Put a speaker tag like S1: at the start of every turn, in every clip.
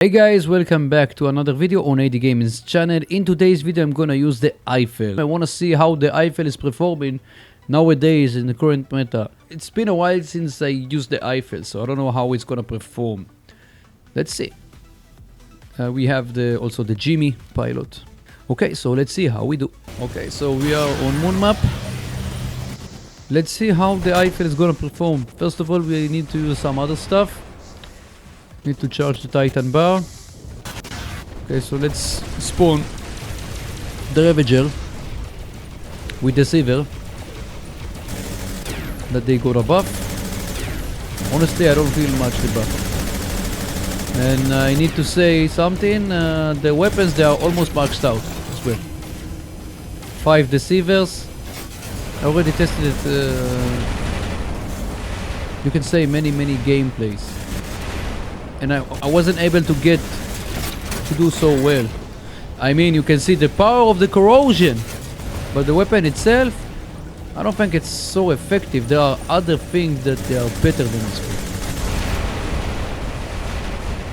S1: Hey guys, welcome back to another video on ADGaming's channel. In today's video I'm gonna use the Eiffel. I wanna see how the Eiffel is performing nowadays in the current meta. It's been a while since I used the Eiffel, so I don't know how it's gonna perform. Let's see. We have also the Jimmy pilot. Okay, so let's see how we do. Okay, so we are on moon map. Let's see how the Eiffel is gonna perform. First of all, we need to use some other stuff. Need to charge the Titan bar. Okay, so let's spawn the Ravager with the Siever that they got a buff. Honestly, I don't feel much the buff. And I need to say something, the weapons, they are almost maxed out as well. 5 deceivers. I already tested it, you can say many gameplays. And I wasn't able to get to do so well. I mean, you can see the power of the corrosion, but the weapon itself, I don't think it's so effective. There are other things that they are better than this one.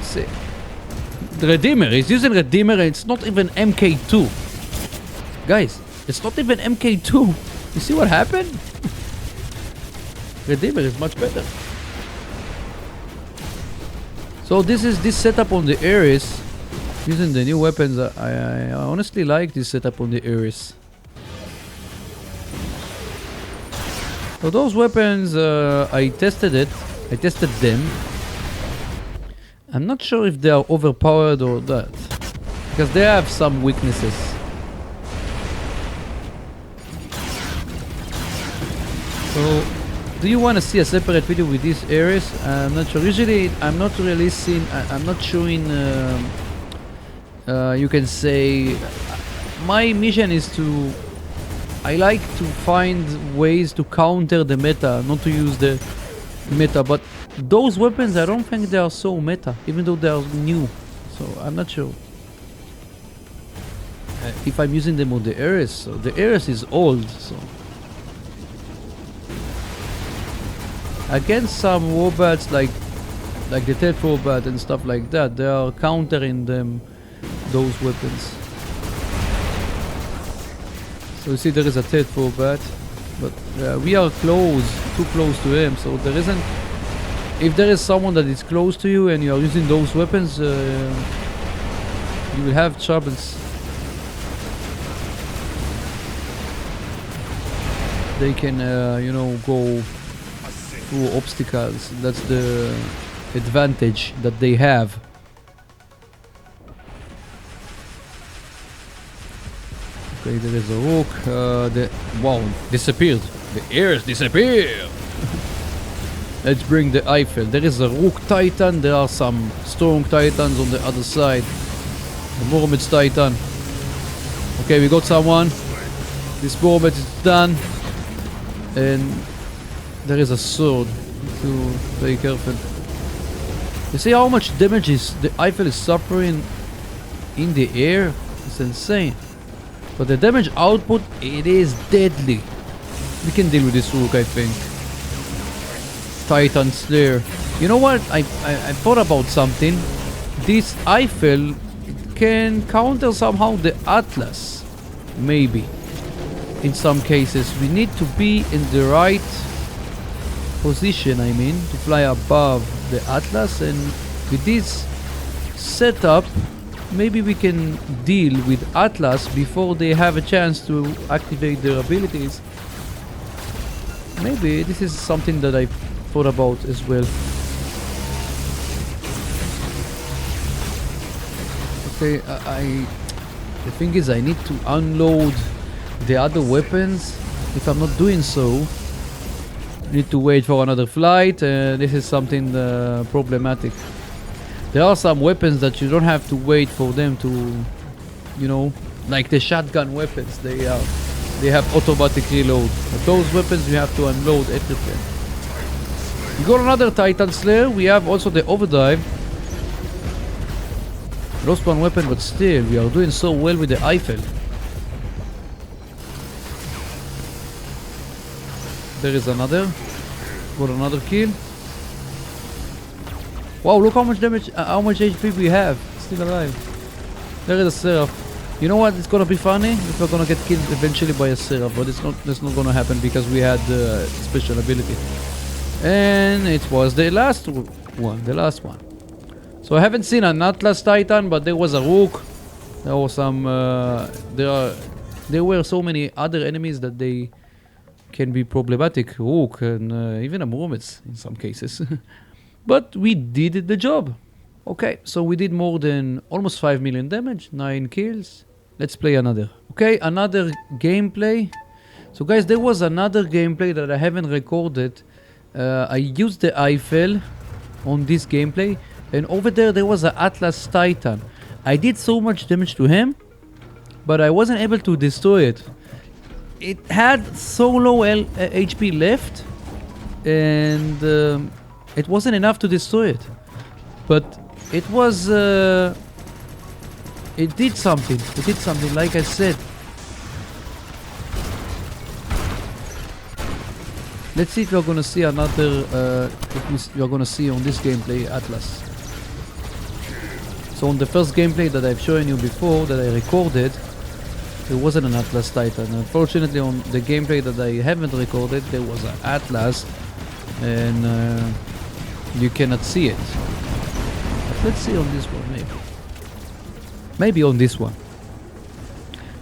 S1: See, the Redeemer, he's using Redeemer and it's not even MK2. Guys, it's not even MK2. You see what happened? Redeemer is much better. So this is this setup on the Ares. Using the new weapons, I honestly like this setup on the Ares. So those weapons, I tested them. I'm not sure if they are overpowered or that, because they have some weaknesses. So, do you want to see a separate video with these areas? I'm not sure. Usually, I'm not releasing. I'm not showing. You can say, my mission is to. I like to find ways to counter the meta, not to use the meta. But those weapons, I don't think they are so meta, even though they are new. So I'm not sure if I'm using them on the Ares. So the Ares is old, so. Against some robots like the Tet robot and stuff like that, they are countering them, those weapons. So you see there is a Tet robot, but we are too close to him, so there isn't. If there is someone that is close to you and you are using those weapons, you will have troubles. They can, you know, go through obstacles. That's the advantage that they have. Okay, there is a rook. Wow, disappeared. The airs disappeared. Let's bring the Eiffel. There is a rook Titan. There are some strong Titans on the other side. The Mohammed's Titan. Okay, we got someone. This Mohammed is done. And there is a sword, to be careful. You see how much damage the Eiffel is suffering in the air? It's insane. But the damage output, it is deadly. We can deal with this rook, I think. Titan Slayer. You know what? I thought about something. This Eiffel can counter somehow the Atlas. Maybe. In some cases. We need to be in the right position, I mean, to fly above the Atlas, and with this setup maybe we can deal with Atlas before they have a chance to activate their abilities. Maybe this is something that I thought about as well. Okay, the thing is, I need to unload the other weapons. If I'm not doing so, need to wait for another flight. This is something problematic. There are some weapons that you don't have to wait for them to, you know, like the shotgun weapons. They have automatic reload. But those weapons you have to unload everything. We got another Titan Slayer. We have also the Overdrive. Lost one weapon, but still we are doing so well with the Eiffel. There is another. Got another kill. Wow, look how much damage, how much HP we have. Still alive. There is a Seraph. You know what? It's gonna be funny if we're gonna get killed eventually by a Seraph, but that's not gonna happen because we had the special ability. And it was the last one, the last one. So I haven't seen an Atlas Titan, but there was a Rook. There was some. There were so many other enemies that they can be problematic. Rook and even a Muromets in some cases. But we did the job. Okay, so we did more than almost 5 million damage, 9 kills. Let's play another. Okay, another gameplay. So guys, there was another gameplay that I haven't recorded. I used the Eiffel on this gameplay, and over there was an Atlas Titan. I did so much damage to him, but I wasn't able to destroy it. It had so low HP left, and it wasn't enough to destroy it. But it was... it did something. It did something, like I said. Let's see if you're gonna see another... if you're gonna see on this gameplay Atlas. So on the first gameplay that I've shown you before, that I recorded, there wasn't an Atlas Titan. Unfortunately, on the gameplay that I haven't recorded, there was an Atlas, and you cannot see it. But let's see on this one, maybe. Maybe on this one.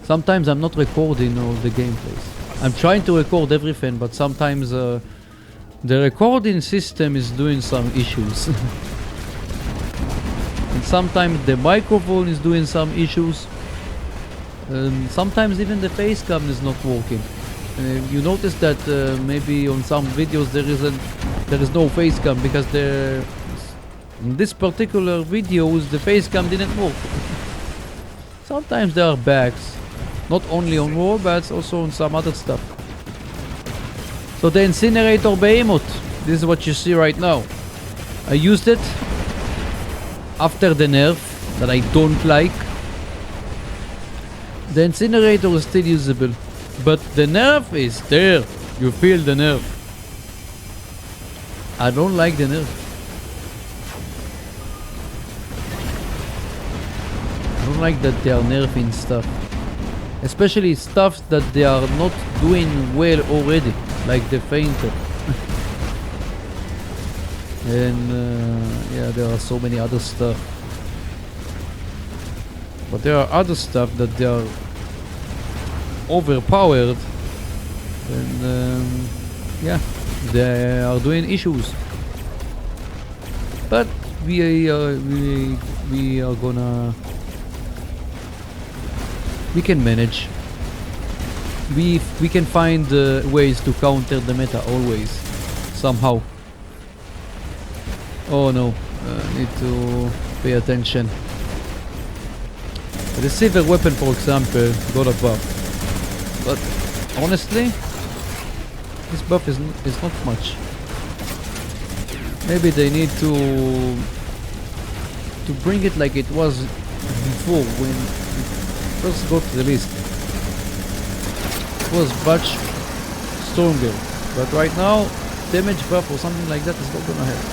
S1: Sometimes I'm not recording all the gameplays. I'm trying to record everything, but sometimes the recording system is doing some issues. And sometimes the microphone is doing some issues. And sometimes even the face cam is not working. You notice that maybe on some videos there is no face cam because in this particular videos the face cam didn't work. Sometimes there are bugs, not only on robots, also on some other stuff. So the incinerator behemoth, this is what you see right now. I used it after the nerf that I don't like. The incinerator is still usable, but the nerf is there. You feel the nerf. I don't like the nerf. I don't like that they are nerfing stuff. Especially stuff that they are not doing well already, like the Fainter. And yeah, there are so many other stuff. But there are other stuff that they are overpowered, and yeah, they are doing issues. But we are gonna, we can manage. We can find ways to counter the meta always, somehow. Oh no, need to pay attention. The silver weapon, for example, got a buff, but honestly, this buff is not much. Maybe they need to bring it like it was before when it first got released. It was much stronger, but right now, damage buff or something like that is not gonna help.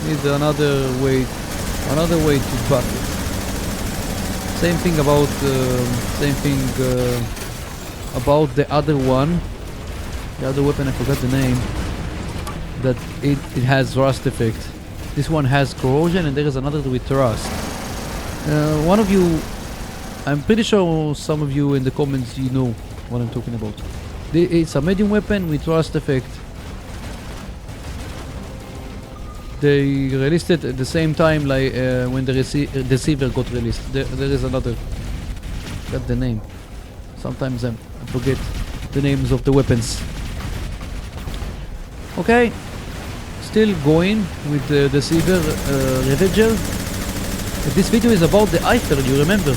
S1: Need another way to buff it. Same thing about about the other one, the other weapon. I forgot the name. That it has rust effect. This one has corrosion, and there is another with rust. One of you, I'm pretty sure some of you in the comments you know what I'm talking about. It's a medium weapon with rust effect. They released it at the same time like when the receiver got released. There is another. Got the name. Sometimes I forget the names of the weapons. Okay, still going with the receiver Ravager. This video is about the Eiffel, you remember?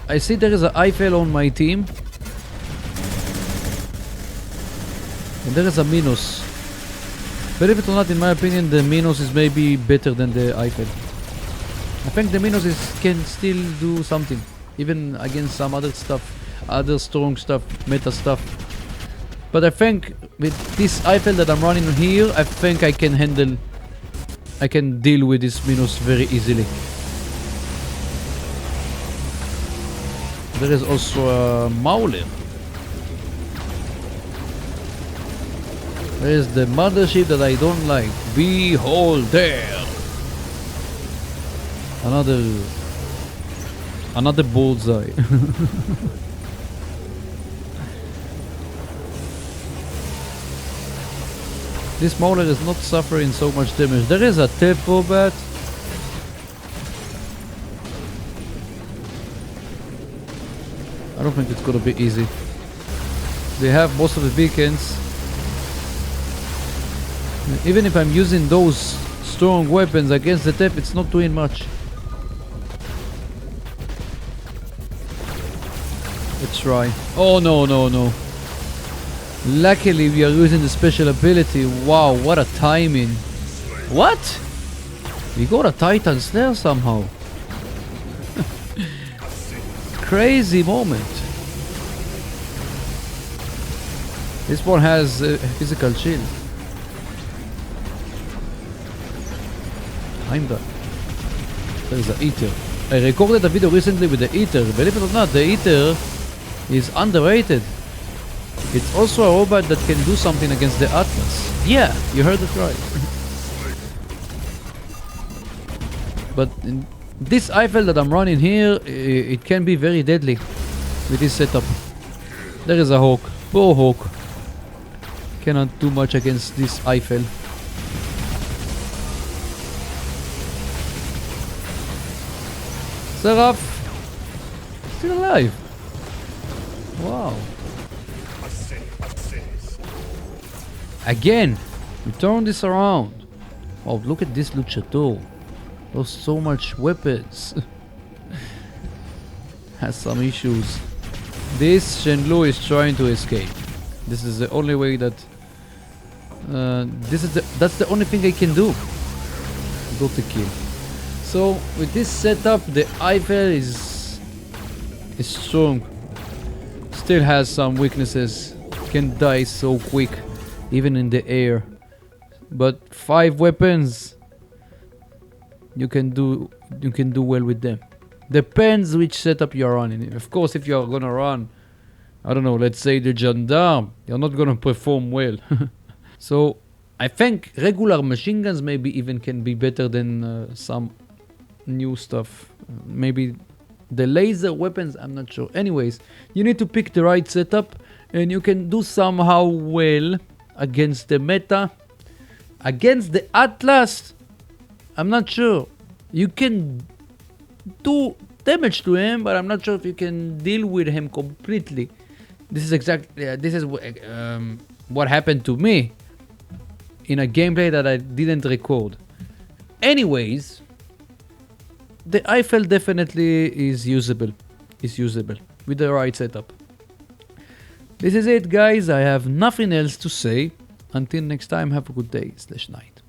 S1: I see there is an Eiffel on my team. And there is a Minos. Believe it or not, in my opinion, the Minos is maybe better than the Eiffel. I think the Minos can still do something, even against some other stuff, other strong stuff, meta stuff. But I think with this Eiffel that I'm running here, I think I can deal with this minus very easily. There is also a Mauler. There is the mothership that I don't like. Behold there! Another bullseye. This Mauler is not suffering so much damage. There is a tempo bat. I don't think it's gonna be easy. They have most of the beacons. Even if I'm using those strong weapons against the TEP, it's not doing much. Let's try. Oh no, no, no. Luckily we are using the special ability. Wow, what a timing. What? We got a Titan Slayer somehow. Crazy moment. This one has a physical shield. I'm done. There is an Eater. I recorded a video recently with the Eater. Believe it or not, the Eater is underrated. It's also a robot that can do something against the Atlas. Yeah, you heard it right. But this Eiffel that I'm running here, it can be very deadly with this setup. There is a Hawk. Poor Hawk. Cannot do much against this Eiffel. Seraph! Still alive. Wow. Again! We turn this around. Oh, look at this luchador. Lost so much weapons. Has some issues. This Shenlu is trying to escape. This is the only way that that's the only thing I can do. Got the kill. So with this setup, the Eiffel is strong. Still has some weaknesses. Can die so quick, even in the air. But 5 weapons, you can do well with them. Depends which setup you are running. Of course, if you are gonna run, I don't know, let's say the gendarme, you're not gonna perform well. So I think regular machine guns maybe even can be better than some new stuff. Maybe the laser weapons, I'm not sure. Anyways, you need to pick the right setup, and you can do somehow well against the meta. Against the Atlas, I'm not sure. You can do damage to him, but I'm not sure if you can deal with him completely. This is exactly this is what happened to me in a gameplay that I didn't record. Anyways, the Eiffel definitely is usable. Is usable with the right setup. This is it, guys. I have nothing else to say. Until next time, have a good day / night.